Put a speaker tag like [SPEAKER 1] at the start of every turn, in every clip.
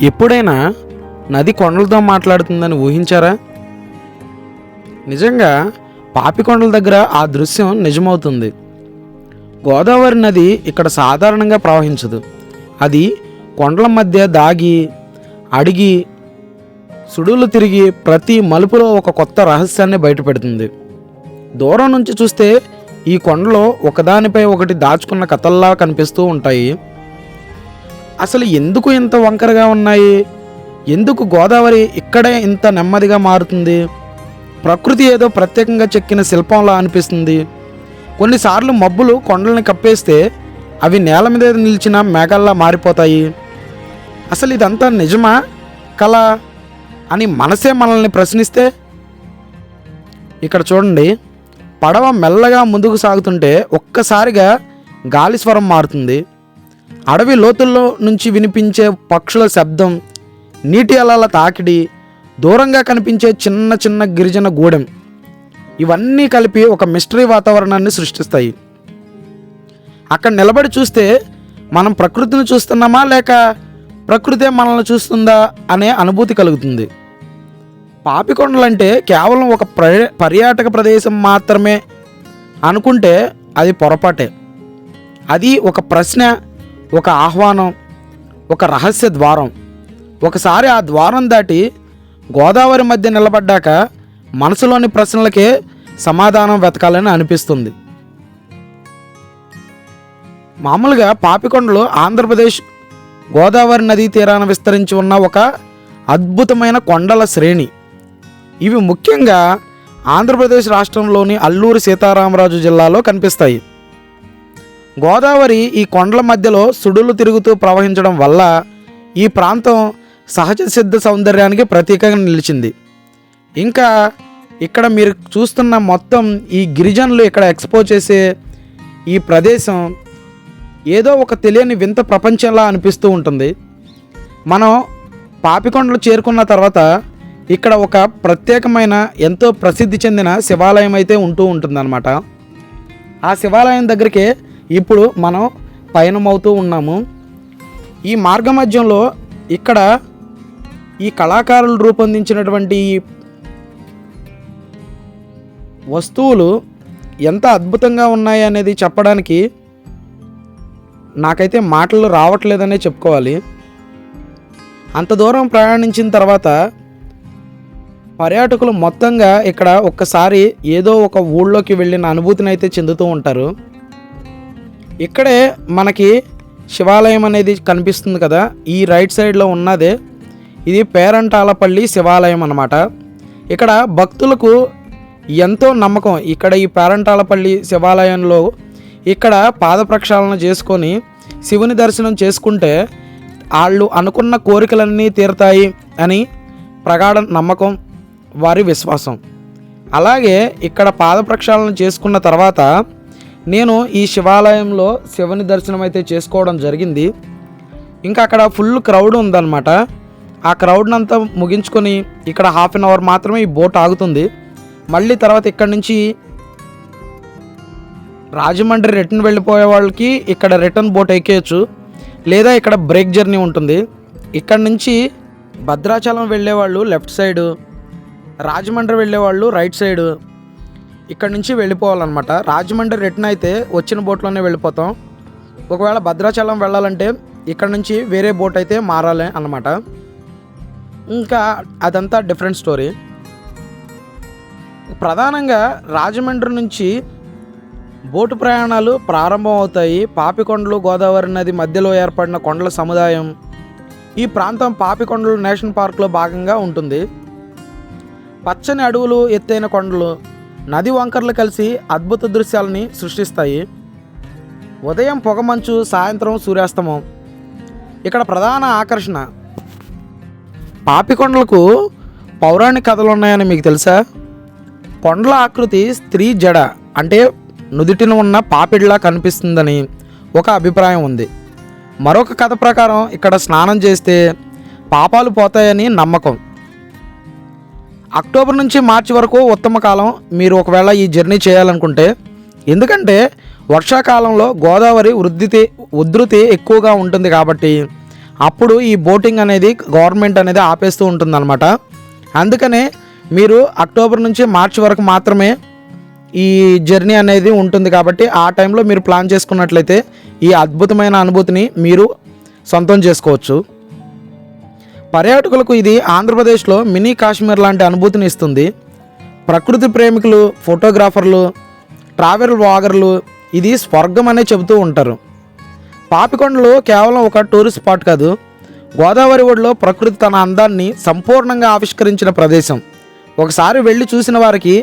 [SPEAKER 1] ఎప్పుడైనా నది కొండలతో మాట్లాడుతుందని ఊహించారా? నిజంగా పాపికొండల దగ్గర ఆ దృశ్యం నిజమవుతుంది. గోదావరి నది ఇక్కడ సాధారణంగా ప్రవహించదు. అది కొండల మధ్య దాగి అడిగి సుడులు తిరిగి ప్రతి మలుపులో ఒక కొత్త రహస్యాన్ని బయటపెడుతుంది. దూరం నుంచి చూస్తే ఈ కొండలు ఒకదానిపై ఒకటి దాచుకున్న కథల్లా కనిపిస్తూ ఉంటాయి. అసలు ఎందుకు ఇంత వంకరగా ఉన్నాయి? ఎందుకు గోదావరి ఇక్కడే ఇంత నెమ్మదిగా మారుతుంది? ప్రకృతి ఏదో ప్రత్యేకంగా చెక్కిన శిల్పంలా అనిపిస్తుంది. కొన్నిసార్లు మబ్బులు కొండల్ని కప్పేస్తే అవి నేల మీద నిలిచిన మేఘాల్లా మారిపోతాయి. అసలు ఇదంతా నిజమా, కళ అని మనసే మనల్ని ప్రశ్నిస్తే? ఇక్కడ చూడండి, పడవ మెల్లగా ముందుకు సాగుతుంటే ఒక్కసారిగా గాలి స్వరం మారుతుంది. అడవి లోతుల్లో నుంచి వినిపించే పక్షుల శబ్దం, నీటి అలల తాకిడి, దూరంగా కనిపించే చిన్న చిన్న గిరిజన గూడెం, ఇవన్నీ కలిపి ఒక మిస్టరీ వాతావరణాన్ని సృష్టిస్తాయి. అక్కడ నిలబడి చూస్తే మనం ప్రకృతిని చూస్తున్నామా లేక ప్రకృతే మనల్ని చూస్తుందా అనే అనుభూతి కలుగుతుంది. పాపికొండలంటే కేవలం ఒక పర్యాటక ప్రదేశం మాత్రమే అనుకుంటే అది పొరపాటే. అది ఒక ప్రశ్న, ఒక ఆహ్వానం, ఒక రహస్య ద్వారం. ఒకసారి ఆ ద్వారం దాటి గోదావరి మధ్య నిలబడ్డాక మనసులోని ప్రశ్నలకే సమాధానం వెతకాలని అనిపిస్తుంది. మామూలుగా పాపికొండలు ఆంధ్రప్రదేశ్ గోదావరి నదీ తీరాన విస్తరించి ఉన్న ఒక అద్భుతమైన కొండల శ్రేణి. ఇవి ముఖ్యంగా ఆంధ్రప్రదేశ్ రాష్ట్రంలోని అల్లూరి సీతారామరాజు జిల్లాలో కనిపిస్తాయి. గోదావరి ఈ కొండల మధ్యలో సుడులు తిరుగుతూ ప్రవహించడం వల్ల ఈ ప్రాంతం సహజ సిద్ధ సౌందర్యానికి ప్రతీకగా నిలిచింది. ఇంకా ఇక్కడ మీరు చూస్తున్న మొత్తం ఈ గిరిజనులు ఇక్కడ ఎక్స్పోజ్ చేసే ఈ ప్రదేశం ఏదో ఒక తెలియని వింత ప్రపంచంలా అనిపిస్తూ ఉంటుంది. మనం పాపికొండలు చేరుకున్న తర్వాత ఇక్కడ ఒక ప్రత్యేకమైన ఎంతో ప్రసిద్ధి చెందిన శివాలయం అయితే ఉంటూ ఉంటుందన్నమాట. ఆ శివాలయం దగ్గరికే ఇప్పుడు మనం పయనమవుతూ ఉన్నాము. ఈ మార్గ మధ్యంలో ఇక్కడ ఈ కళాకారులు రూపొందించినటువంటి వస్తువులు ఎంత అద్భుతంగా ఉన్నాయి అనేది చెప్పడానికి నాకైతే మాటలు రావట్లేదనే చెప్పుకోవాలి. అంత దూరం ప్రయాణించిన తర్వాత పర్యాటకులు మొత్తంగా ఇక్కడ ఒక్కసారి ఏదో ఒక ఊళ్ళోకి వెళ్ళిన అనుభూతిని అయితే చెందుతూ ఉంటారు. ఇక్కడే మనకి శివాలయం అనేది కనిపిస్తుంది కదా, ఈ రైట్ సైడ్లో ఉన్నదే ఇది పేరంటాలపల్లి శివాలయం అన్నమాట. ఇక్కడ భక్తులకు ఎంతో నమ్మకం. ఇక్కడ ఈ పేరంటాలపల్లి శివాలయంలో ఇక్కడ పాద ప్రక్షాళన చేసుకొని శివుని దర్శనం చేసుకుంటే వాళ్ళు అనుకున్న కోరికలన్నీ తీరుతాయి అని ప్రగాఢ నమ్మకం, వారి విశ్వాసం. అలాగే ఇక్కడ పాద ప్రక్షాళన చేసుకున్న తర్వాత నేను ఈ శివాలయంలో శివుని దర్శనం అయితే చేసుకోవడం జరిగింది. ఇంకా అక్కడ ఫుల్ క్రౌడ్ ఉందన్నమాట. ఆ క్రౌడ్నంతా ముగించుకొని ఇక్కడ 1/2 అవర్ మాత్రమే ఈ బోట్ ఆగుతుంది. మళ్ళీ తర్వాత ఇక్కడ నుంచి రాజమండ్రి రిటర్న్ వెళ్ళిపోయే వాళ్ళకి ఇక్కడ రిటర్న్ బోట్ ఎక్కేయచ్చు, లేదా ఇక్కడ బ్రేక్ జర్నీ ఉంటుంది. ఇక్కడ నుంచి భద్రాచలం వెళ్ళేవాళ్ళు లెఫ్ట్ సైడు, రాజమండ్రి వెళ్ళేవాళ్ళు రైట్ సైడు ఇక్కడ నుంచి వెళ్ళిపోవాలన్నమాట. రాజమండ్రి రిటర్న్ అయితే వచ్చిన బోట్లోనే వెళ్ళిపోతాం. ఒకవేళ భద్రాచలం వెళ్ళాలంటే ఇక్కడ నుంచి వేరే బోట్ అయితే మారాలి అన్నమాట. ఇంకా అదంతా డిఫరెంట్ స్టోరీ. ప్రధానంగా రాజమండ్రి నుంచి బోటు ప్రయాణాలు ప్రారంభం అవుతాయి. పాపికొండలు గోదావరి నది మధ్యలో ఏర్పడిన కొండల సముదాయం. ఈ ప్రాంతం పాపికొండలు నేషనల్ పార్క్లో భాగంగా ఉంటుంది. పచ్చని అడవులు, ఎత్తైన కొండలు, నది వంకర్లు కలిసి అద్భుత దృశ్యాలని సృష్టిస్తాయి. ఉదయం పొగమంచు, సాయంత్రం సూర్యాస్తమం ఇక్కడ ప్రధాన ఆకర్షణ. పాపికొండలకు పౌరాణిక కథలు ఉన్నాయని మీకు తెలుసా? కొండల ఆకృతి స్త్రీ జడ అంటే నుదుటిన ఉన్న పాపిడిలా కనిపిస్తుందని ఒక అభిప్రాయం ఉంది. మరొక కథ ప్రకారం ఇక్కడ స్నానం చేస్తే పాపాలు పోతాయని నమ్మకం. అక్టోబర్ నుంచి మార్చి వరకు ఉత్తమ కాలం మీరు ఒకవేళ ఈ జర్నీ చేయాలనుకుంటే. ఎందుకంటే వర్షాకాలంలో గోదావరి ఉధృతి ఎక్కువగా ఉంటుంది కాబట్టి అప్పుడు ఈ బోటింగ్ అనేది గవర్నమెంట్ అనేది ఆపేస్తూ ఉంటుందన్నమాట. అందుకనే మీరు అక్టోబర్ నుంచి మార్చి వరకు మాత్రమే ఈ జర్నీ అనేది ఉంటుంది. కాబట్టి ఆ టైంలో మీరు ప్లాన్ చేసుకున్నట్లయితే ఈ అద్భుతమైన అనుభూతిని మీరు సొంతం చేసుకోవచ్చు. పర్యాటకులకు ఇది ఆంధ్రప్రదేశ్లో మినీ కాశ్మీర్ లాంటి అనుభూతిని ఇస్తుంది. ప్రకృతి ప్రేమికులు, ఫోటోగ్రాఫర్లు, ట్రావెల్ వ్లాగర్లు ఇది స్వర్గం అనే చెబుతూ ఉంటారు. పాపికొండలు కేవలం ఒక టూరిస్ట్ స్పాట్ కాదు, గోదావరి ఒడిలో ప్రకృతి తన అందాన్ని సంపూర్ణంగా ఆవిష్కరించిన ప్రదేశం. ఒకసారి వెళ్ళి చూసిన వారికి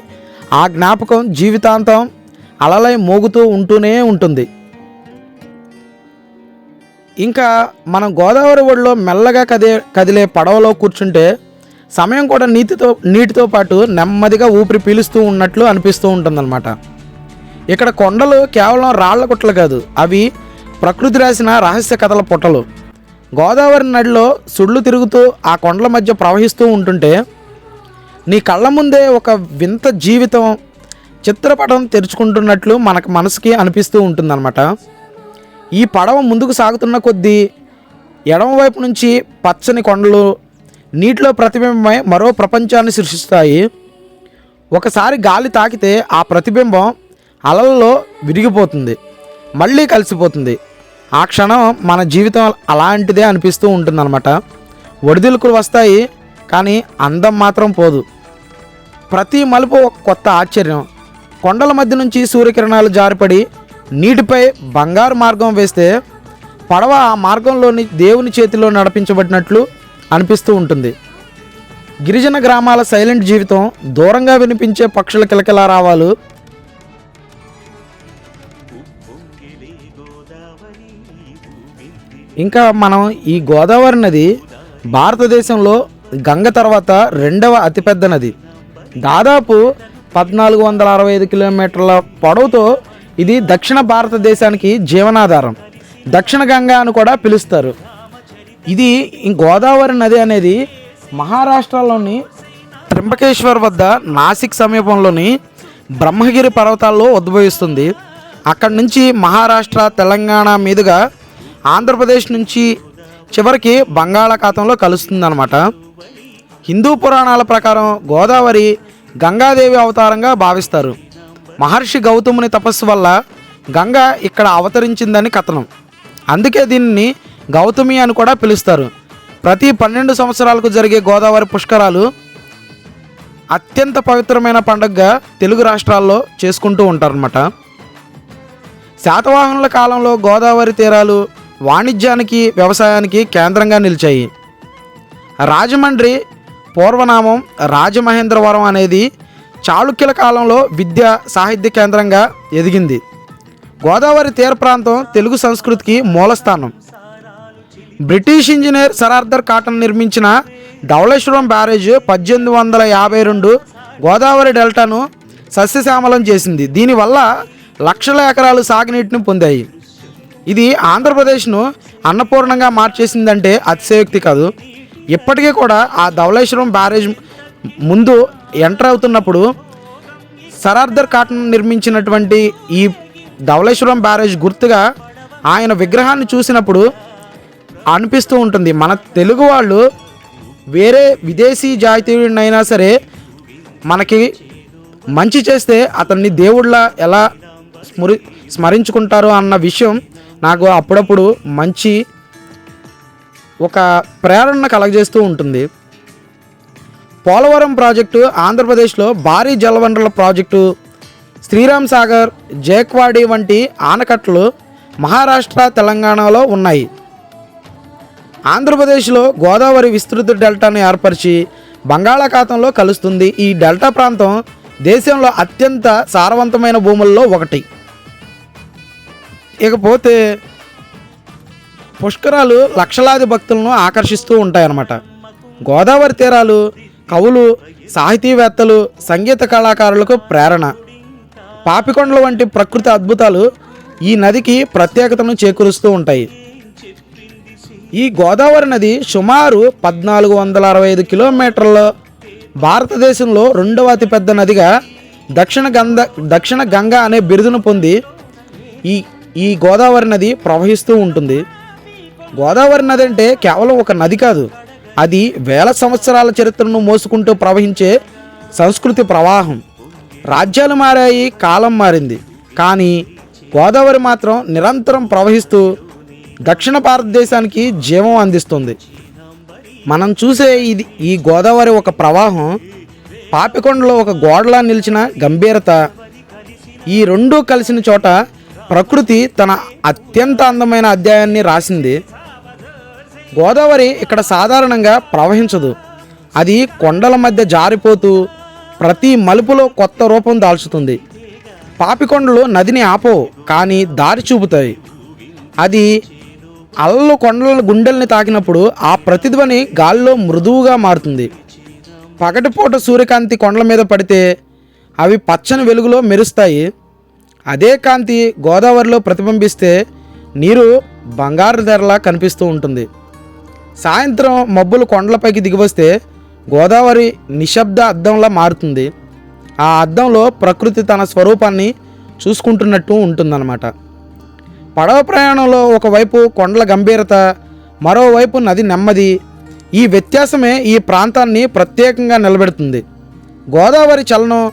[SPEAKER 1] ఆ జ్ఞాపకం జీవితాంతం అలలై మోగుతూ ఉంటూనే ఉంటుంది. ఇంకా మనం గోదావరి ఒడిలో మెల్లగా కదిలే పడవలో కూర్చుంటే సమయం కూడా నీటితో పాటు నెమ్మదిగా ఊపిరి పీలుస్తూ ఉన్నట్లు అనిపిస్తూ ఉంటుందన్నమాట. ఇక్కడ కొండలు కేవలం రాళ్ల గుట్టలు కాదు, అవి ప్రకృతి రాసిన రహస్య కథల పుట్టలు. గోదావరి నదిలో సుళ్ళు తిరుగుతూ ఆ కొండల మధ్య ప్రవహిస్తూ ఉంటుంటే నీ కళ్ళ ముందే ఒక వింత జీవితం చిత్రపటం తెరుచుకుంటున్నట్లు మనసుకి అనిపిస్తూ ఉంటుందన్నమాట. ఈ పడవ ముందుకు సాగుతున్న కొద్దీ ఎడమవైపు నుంచి పచ్చని కొండలు నీటిలో ప్రతిబింబమై మరో ప్రపంచాన్ని సృష్టిస్తాయి. ఒకసారి గాలి తాకితే ఆ ప్రతిబింబం అలల్లో విరిగిపోతుంది, మళ్ళీ కలిసిపోతుంది. ఆ క్షణం మన జీవితం అలాంటిదే అనిపిస్తూ ఉంటుందన్నమాట. ఒడిదుడుకులు వస్తాయి కానీ అందం మాత్రం పోదు. ప్రతి మలుపు ఒక కొత్త ఆశ్చర్యం. కొండల మధ్య నుంచి సూర్యకిరణాలు జారిపడి నీటిపై బంగారు మార్గం వేస్తే పడవ ఆ మార్గంలోని దేవుని చేతిలో నడిపించబడినట్లు అనిపిస్తూ ఉంటుంది. గిరిజన గ్రామాల సైలెంట్ జీవితం, దూరంగా వినిపించే పక్షుల కిలకిలారావాలు, ఇంకా మనం ఈ గోదావరి నది భారతదేశంలో గంగ తర్వాత రెండవ అతిపెద్ద నది. దాదాపు 1465 కిలోమీటర్ల పొడవుతో ఇది దక్షిణ భారతదేశానికి జీవనాధారం. దక్షిణ గంగా అని కూడా పిలుస్తారు. ఇది గోదావరి నది అనేది మహారాష్ట్రలోని త్రింబకేశ్వర్ వద్ద నాసిక్ సమీపంలోని బ్రహ్మగిరి పర్వతాల్లో ఉద్భవిస్తుంది. అక్కడి నుంచి మహారాష్ట్ర, తెలంగాణ మీదుగా ఆంధ్రప్రదేశ్ నుంచి చివరికి బంగాళాఖాతంలో కలుస్తుందన్నమాట. హిందూ పురాణాల ప్రకారం గోదావరి గంగాదేవి అవతారంగా భావిస్తారు. మహర్షి గౌతముని తపస్సు వల్ల గంగ ఇక్కడ అవతరించిందని కథనం. అందుకే దీనిని గౌతమి అని కూడా పిలుస్తారు. ప్రతి 12 సంవత్సరాలకు జరిగే గోదావరి పుష్కరాలు అత్యంత పవిత్రమైన పండుగగా తెలుగు రాష్ట్రాల్లో చేసుకుంటూ ఉంటారన్నమాట. శాతవాహనుల కాలంలో గోదావరి తీరాలు వాణిజ్యానికి, వ్యవసాయానికి కేంద్రంగా నిలిచాయి. రాజమండ్రి పూర్వనామం రాజమహేంద్రవరం అనేది చాళుక్యుల కాలంలో విద్య, సాహిత్య కేంద్రంగా ఎదిగింది. గోదావరి తీర ప్రాంతం తెలుగు సంస్కృతికి మూలస్థానం. British engineer sir Arthur Cotton నిర్మించిన ధవళేశ్వరం బ్యారేజ్ 1852 గోదావరి డెల్టాను సస్యశ్యామలం చేసింది. దీనివల్ల లక్షల ఎకరాలు సాగునీటిని పొందాయి. ఇది ఆంధ్రప్రదేశ్ను అన్నపూర్ణంగా మార్చేసిందంటే అతిశయోక్తి కాదు. ఇప్పటికీ కూడా ఆ ధవళేశ్వరం బ్యారేజ్ ముందు ఎంటర్ అవుతున్నప్పుడు సర్ ఆర్థర్ కాటన్ నిర్మించినటువంటి ఈ ధవళేశ్వరం బ్యారేజ్ గుర్తుగా ఆయన విగ్రహాన్ని చూసినప్పుడు అనిపిస్తూ ఉంటుంది, మన తెలుగు వాళ్ళు వేరే విదేశీ జాతీయుడినైనా సరే మనకి మంచి చేస్తే అతన్ని దేవుళ్ళ ఎలా స్మరించుకుంటారు అన్న విషయం నాకు అప్పుడప్పుడు మంచి ఒక ప్రేరణ కలగజేస్తూ ఉంటుంది. పోలవరం ప్రాజెక్టు ఆంధ్రప్రదేశ్లో భారీ జలవనరుల ప్రాజెక్టు, శ్రీరామ్ సాగర్, జైక్వాడి వంటి ఆనకట్టలు మహారాష్ట్ర, తెలంగాణలో ఉన్నాయి. ఆంధ్రప్రదేశ్లో గోదావరి విస్తృత డెల్టాను ఏర్పరిచి బంగాళాఖాతంలో కలుస్తుంది. ఈ డెల్టా ప్రాంతం దేశంలో అత్యంత సారవంతమైన భూముల్లో ఒకటి. ఇకపోతే పుష్కరాలు లక్షలాది భక్తులను ఆకర్షిస్తూ ఉంటాయన్నమాట. గోదావరి తీరాలు కవులు, సాహితీవేత్తలు, సంగీత కళాకారులకు ప్రేరణ. పాపికొండలు వంటి ప్రకృతి అద్భుతాలు ఈ నదికి ప్రత్యేకతను చేకూరుస్తూ ఉంటాయి. ఈ గోదావరి నది సుమారు 1465 కిలోమీటర్ల, భారతదేశంలో రెండవ అతిపెద్ద నదిగా దక్షిణ గంగా అనే బిరుదును పొంది ఈ గోదావరి నది ప్రవహిస్తూ ఉంటుంది. గోదావరి నది అంటే కేవలం ఒక నది కాదు, అది వేల సంవత్సరాల చరిత్రను మోసుకుంటూ ప్రవహించే సంస్కృతి ప్రవాహం. రాజ్యాలు మారాయి, కాలం మారింది, కానీ గోదావరి మాత్రం నిరంతరం ప్రవహిస్తూ దక్షిణ భారతదేశానికి జీవం అందిస్తుంది. మనం చూసే ఈ గోదావరి ఒక ప్రవాహం, పాపికొండలో ఒక గోడలా నిలిచిన గంభీరత. ఈ రెండూ కలిసిన చోట ప్రకృతి తన అత్యంత అందమైన అధ్యాయాన్ని రాసింది. గోదావరి ఇక్కడ సాధారణంగా ప్రవహించదు, అది కొండల మధ్య జారిపోతూ ప్రతి మలుపులో కొత్త రూపం దాల్చుతుంది. పాపికొండలు నదిని ఆపవు, కానీ దారి చూపుతాయి. అది అలలు కొండల గుండెల్ని తాకినప్పుడు ఆ ప్రతిధ్వని గాల్లో మృదువుగా మారుతుంది. పగటిపూట సూర్యకాంతి కొండల మీద పడితే అవి పచ్చని వెలుగులో మెరుస్తాయి. అదే కాంతి గోదావరిలో ప్రతిబింబిస్తే నీరు బంగారు ధరలా కనిపిస్తూ ఉంటుంది. సాయంత్రం మబ్బులు కొండలపైకి దిగివస్తే గోదావరి నిశ్శబ్ద అద్దంలా మారుతుంది. ఆ అద్దంలో ప్రకృతి తన స్వరూపాన్ని చూసుకుంటున్నట్టు ఉంటుందన్నమాట. పడవ ప్రయాణంలో ఒకవైపు కొండల గంభీరత, మరోవైపు నది నెమ్మది. ఈ వ్యత్యాసమే ఈ ప్రాంతాన్ని ప్రత్యేకంగా నిలబెడుతుంది. గోదావరి చలనం,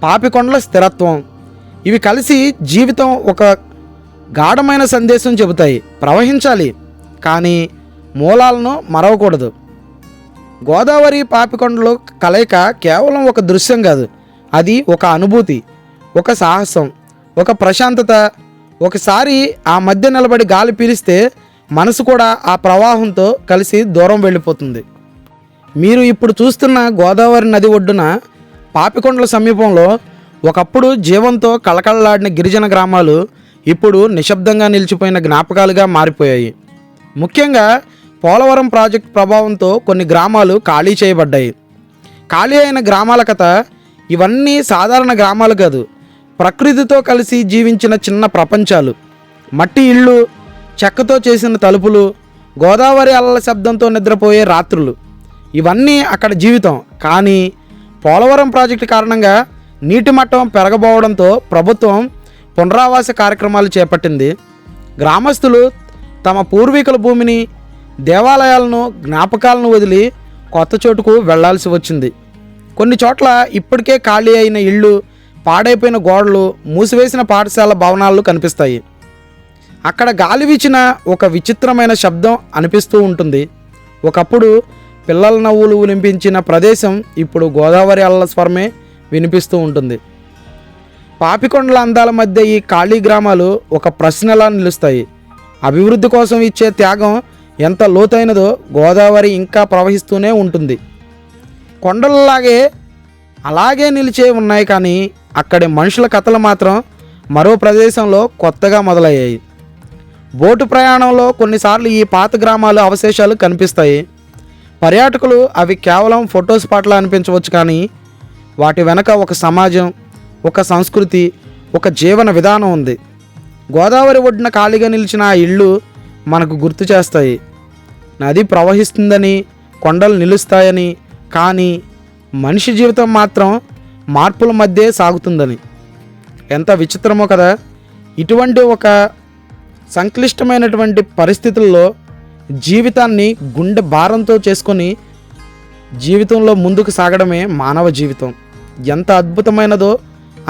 [SPEAKER 1] పాపికొండల స్థిరత్వం, ఇవి కలిసి జీవితం ఒక గాఢమైన సందేశం చెబుతాయి. ప్రవహించాలి, కానీ మూలాలను మరవకూడదు. గోదావరి పాపికొండలు కలయిక కేవలం ఒక దృశ్యం కాదు, అది ఒక అనుభూతి, ఒక సాహసం, ఒక ప్రశాంతత. ఒకసారి ఆ మధ్య నిలబడి గాలి పీలిస్తే మనసు కూడా ఆ ప్రవాహంతో కలిసి దూరం వెళ్ళిపోతుంది. మీరు ఇప్పుడు చూస్తున్న గోదావరి నది ఒడ్డున పాపికొండల సమీపంలో ఒకప్పుడు జీవంతో కళకళలాడిన గిరిజన గ్రామాలు ఇప్పుడు నిశ్శబ్దంగా నిలిచిపోయిన జ్ఞాపకాలుగా మారిపోయాయి. ముఖ్యంగా పోలవరం ప్రాజెక్టు ప్రభావంతో కొన్ని గ్రామాలు ఖాళీ చేయబడ్డాయి. ఖాళీ అయిన గ్రామాల కథ ఇవన్నీ సాధారణ గ్రామాలు కాదు, ప్రకృతితో కలిసి జీవించిన చిన్న ప్రపంచాలు. మట్టి ఇళ్ళు, చెక్కతో చేసిన తలుపులు, గోదావరి అలల శబ్దంతో నిద్రపోయే రాత్రులు, ఇవన్నీ అక్కడ జీవితం. కానీ పోలవరం ప్రాజెక్టు కారణంగా నీటి మట్టం పెరగబోవడంతో ప్రభుత్వం పునరావాస కార్యక్రమాలు చేపట్టింది. గ్రామస్తులు తమ పూర్వీకుల భూమిని, దేవాలయాలను, జ్ఞాపకాలను వదిలి కొత్త చోటుకు వెళ్లాల్సి వచ్చింది. కొన్ని చోట్ల ఇప్పటికే ఖాళీ అయిన ఇళ్ళు, పాడైపోయిన గోడలు, మూసివేసిన పాఠశాల భవనాలు కనిపిస్తాయి. అక్కడ గాలి వీచిన ఒక విచిత్రమైన శబ్దం అనిపిస్తూ ఉంటుంది. ఒకప్పుడు పిల్లల నవ్వులు వినిపించిన ప్రదేశం ఇప్పుడు గోదావరి అలల స్వరమే వినిపిస్తూ ఉంటుంది. పాపికొండల అందాల మధ్య ఈ ఖాళీ గ్రామాలు ఒక ప్రశ్నలా నిలుస్తాయి. అభివృద్ధి కోసం ఇచ్చే త్యాగం ఎంత లోతైనదో గోదావరి ఇంకా ప్రవహిస్తూనే ఉంటుంది. కొండలలాగే అలాగే నిలిచే ఉన్నాయి, కానీ అక్కడి మనుషుల కథలు మాత్రం మరో ప్రదేశంలో కొత్తగా మొదలయ్యాయి. బోటు ప్రయాణంలో కొన్నిసార్లు ఈ పాత గ్రామాల అవశేషాలు కనిపిస్తాయి. పర్యాటకులు అవి కేవలం ఫోటో స్పాట్లా అనిపించవచ్చు, కానీ వాటి వెనక ఒక సమాజం, ఒక సంస్కృతి, ఒక జీవన విధానం ఉంది. గోదావరి ఒడ్డున ఖాళీగా నిలిచిన ఆ ఇళ్ళు మనకు గుర్తు చేస్తాయి, నది ప్రవహిస్తుందని, కొండలు నిలుస్తాయని, కానీ మనిషి జీవితం మాత్రం మార్పుల మధ్య సాగుతుందని. ఎంత విచిత్రమో కదా. ఇటువంటి ఒక సంక్లిష్టమైనటువంటి పరిస్థితుల్లో జీవితాన్ని గుండె భారంతో చేసుకొని జీవితంలో ముందుకు సాగడమే మానవ జీవితం. ఎంత అద్భుతమైనదో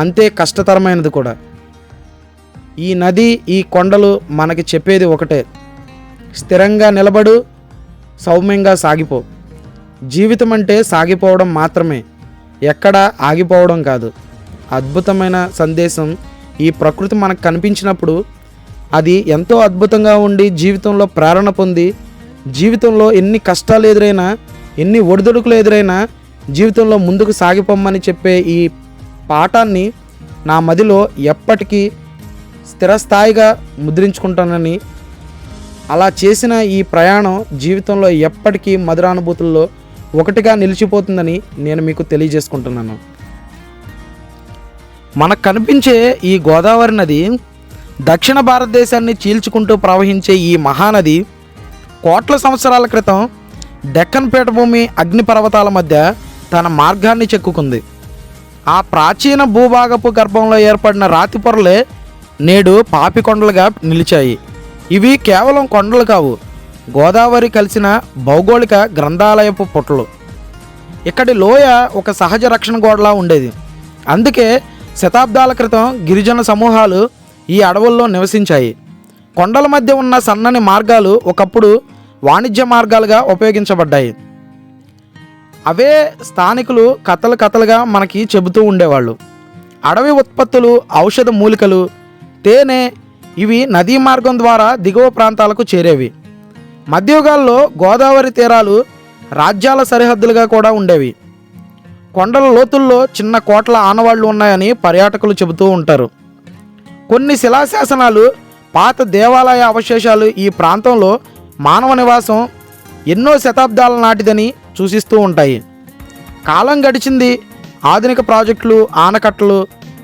[SPEAKER 1] అంతే కష్టతరమైనది కూడా. ఈ నది, ఈ కొండలు మనకి చెప్పేది ఒకటే: స్థిరంగా నిలబడు, సౌమ్యంగా సాగిపో. జీవితం అంటే సాగిపోవడం మాత్రమే, ఎక్కడ ఆగిపోవడం కాదు. అద్భుతమైన సందేశం ఈ ప్రకృతి మనకు కనిపించినప్పుడు అది ఎంతో అద్భుతంగా ఉండి జీవితంలో ప్రేరణ పొంది, జీవితంలో ఎన్ని కష్టాలు ఎదురైనా, ఎన్ని ఒడిదుడుకులు ఎదురైనా జీవితంలో ముందుకు సాగిపోమ్మని చెప్పే ఈ పాఠాన్ని నా మదిలో ఎప్పటికీ స్థిరస్థాయిగా ముద్రించుకుంటానని, అలా చేసిన ఈ ప్రయాణం జీవితంలో ఎప్పటికీ మధురానుభూతుల్లో ఒకటిగా నిలిచిపోతుందని నేను మీకు తెలియజేసుకుంటున్నాను. మనకు కనిపించే ఈ గోదావరి నది దక్షిణ భారతదేశాన్ని చీల్చుకుంటూ ప్రవహించే ఈ మహానది కోట్ల సంవత్సరాల క్రితం డెక్కన్ పీఠభూమి అగ్నిపర్వతాల మధ్య తన మార్గాన్ని చెక్కుకుంది. ఆ ప్రాచీన భూభాగపు గర్భంలో ఏర్పడిన రాతి పొరలే నేడు పాపికొండలుగా నిలిచాయి. ఇవి కేవలం కొండలు కావు, గోదావరి కలిసిన భౌగోళిక గ్రంథాలయపు పుటలు. ఇక్కడి లోయ ఒక సహజ రక్షణ గోడలా ఉండేది. అందుకే శతాబ్దాల క్రితం గిరిజన సమూహాలు ఈ అడవుల్లో నివసించాయి. కొండల మధ్య ఉన్న సన్నని మార్గాలు ఒకప్పుడు వాణిజ్య మార్గాలుగా ఉపయోగించబడ్డాయి. అవే స్థానికులు కథలుగా మనకి చెబుతూ ఉండేవాళ్ళు. అడవి ఉత్పత్తులు, ఔషధ మూలికలు, తేనె ఇవి నదీ మార్గం ద్వారా దిగువ ప్రాంతాలకు చేరేవి. మధ్యయుగాల్లో గోదావరి తీరాలు రాజ్యాల సరిహద్దులుగా కూడా ఉండేవి. కొండల లోతుల్లో చిన్న కోట్ల ఆనవాళ్లు ఉన్నాయని పర్యాటకులు చెబుతూ ఉంటారు. కొన్ని శిలాశాసనాలు, పాత దేవాలయ అవశేషాలు ఈ ప్రాంతంలో మానవ నివాసం ఎన్నో శతాబ్దాల నాటిదని సూచిస్తూ ఉంటాయి. కాలం గడిచింది. ఆధునిక ప్రాజెక్టులు, ఆనకట్టలు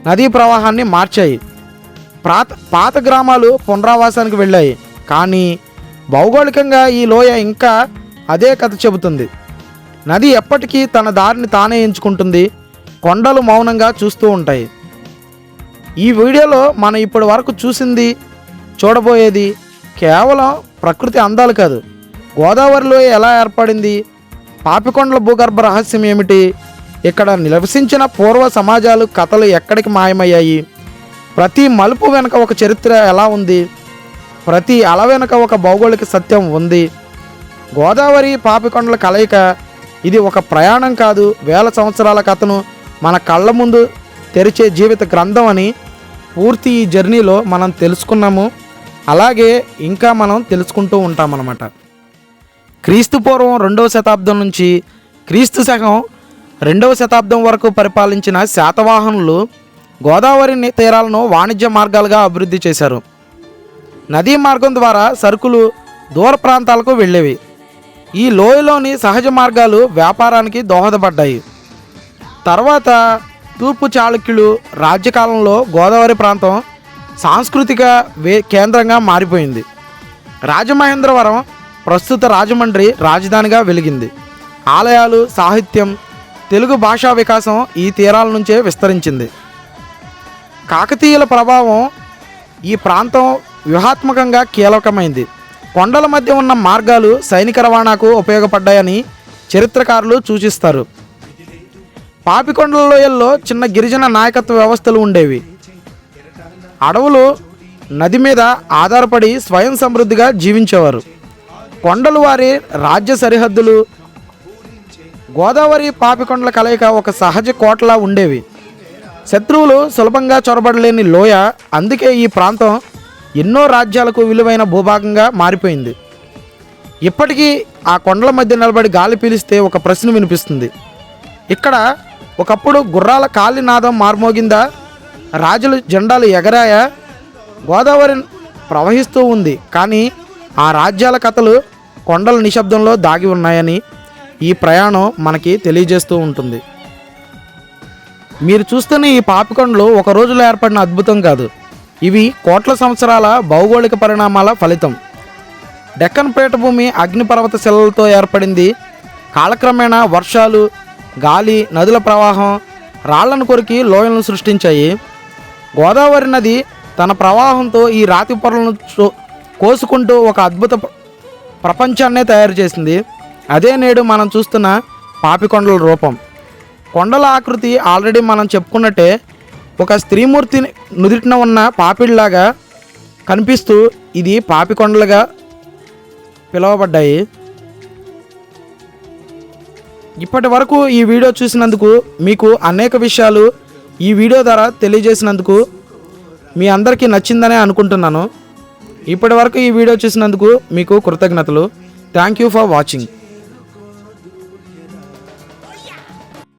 [SPEAKER 1] నదీ ప్రవాహాన్ని మార్చాయి. పాత గ్రామాలు పునరావాసానికి వెళ్ళాయి. కానీ భౌగోళికంగా ఈ లోయ ఇంకా అదే కథ చెబుతుంది. నది ఎప్పటికీ తన దారిని తానే ఎంచుకుంటుంది. కొండలు మౌనంగా చూస్తూ ఉంటాయి. ఈ వీడియోలో మనం ఇప్పటి వరకు చూడబోయేది కేవలం ప్రకృతి అందాలు కాదు. గోదావరి లోయ ఎలా ఏర్పడింది, పాపికొండల భూగర్భ రహస్యం ఏమిటి, ఇక్కడ నివసించిన పూర్వ సమాజాలు, కథలు ఎక్కడికి మాయమయ్యాయి, ప్రతి మలుపు వెనుక ఒక చరిత్ర ఎలా ఉంది, ప్రతి అల వెనుక ఒక భౌగోళిక సత్యం ఉంది. గోదావరి పాపికొండల కలయిక ఇది ఒక ప్రయాణం కాదు, వేల సంవత్సరాల కథను మన కళ్ళ ముందు తెరిచే జీవిత గ్రంథం అని పూర్తి ఈ జర్నీలో మనం తెలుసుకున్నాము. అలాగే ఇంకా మనం తెలుసుకుంటూ ఉంటామన్నమాట. క్రీస్తు పూర్వం 2వ శతాబ్దం నుంచి క్రీస్తు శకం 2వ శతాబ్దం వరకు పరిపాలించిన శాతవాహనులు గోదావరి తీరాలను వాణిజ్య మార్గాలుగా అభివృద్ధి చేశారు. నదీ మార్గం ద్వారా సరుకులు దూర ప్రాంతాలకు వెళ్ళేవి. ఈ లోయలోని సహజ మార్గాలు వ్యాపారానికి దోహదపడ్డాయి. తర్వాత తూర్పు చాళుక్యులు రాజ్యకాలంలో గోదావరి ప్రాంతం సాంస్కృతిక కేంద్రంగా మారిపోయింది. రాజమహేంద్రవరం ప్రస్తుత రాజమండ్రి రాజధానిగా వెలిగింది. ఆలయాలు, సాహిత్యం, తెలుగు భాషా వికాసం ఈ తీరాల నుంచే విస్తరించింది. కాకతీయుల ప్రభావం ఈ ప్రాంతం వ్యూహాత్మకంగా కీలకమైంది. కొండల మధ్య ఉన్న మార్గాలు సైనిక రవాణాకు ఉపయోగపడ్డాయని చరిత్రకారులు సూచిస్తారు. పాపికొండల లోయల్లో చిన్న గిరిజన నాయకత్వ వ్యవస్థలు ఉండేవి. అడవులు నది మీద ఆధారపడి స్వయం సమృద్ధిగా జీవించేవారు. కొండలు వారి రాజ్య సరిహద్దులు. గోదావరి పాపికొండల కలయిక ఒక సహజ కోటలా ఉండేవి. శత్రువులు సులభంగా చొరబడలేని లోయ. అందుకే ఈ ప్రాంతం ఎన్నో రాజ్యాలకు విలువైన భూభాగంగా మారిపోయింది. ఇప్పటికీ ఆ కొండల మధ్య నిలబడి గాలి పీలిస్తే ఒక ప్రశ్న వినిపిస్తుంది. ఇక్కడ ఒకప్పుడు గుర్రాల కాలినాదం మార్మోగిందా, రాజుల జెండాలు ఎగరాయా? గోదావరి ప్రవహిస్తూ ఉంది, కానీ ఆ రాజ్యాల కథలు కొండల నిశ్శబ్దంలో దాగి ఉన్నాయని ఈ ప్రయాణం మనకి తెలియజేస్తూ ఉంటుంది. మీరు చూస్తున్న ఈ పాపికొండలు ఒక రోజులో ఏర్పడిన అద్భుతం కాదు. ఇవి కోట్ల సంవత్సరాల భౌగోళిక పరిణామాల ఫలితం. డెక్కన్ పీఠభూమి అగ్నిపర్వత శిలలతో ఏర్పడింది. కాలక్రమేణా వర్షాలు, గాలి, నదుల ప్రవాహం రాళ్లను కొరికి లోయలను సృష్టించాయి. గోదావరి నది తన ప్రవాహంతో ఈ రాతి పొరలను కోసుకుంటూ ఒక అద్భుత ప్రపంచాన్నే తయారు చేసింది. అదే నేడు మనం చూస్తున్న పాపికొండల రూపం. కొండల ఆకృతి ఆల్రెడీ మనం చెప్పుకున్నట్టే ఒక స్త్రీమూర్తి నుదిటిన ఉన్న పాపిడిలాగా కనిపిస్తూ ఇది పాపికొండలుగా పిలువబడ్డాయి. ఇప్పటి వరకు ఈ వీడియో చూసినందుకు, మీకు అనేక విషయాలు ఈ వీడియో ద్వారా తెలియజేసినందుకు మీ అందరికీ నచ్చిందనే అనుకుంటున్నాను. ఇప్పటి వరకు ఈ వీడియో చూసినందుకు మీకు కృతజ్ఞతలు. Thank you for watching.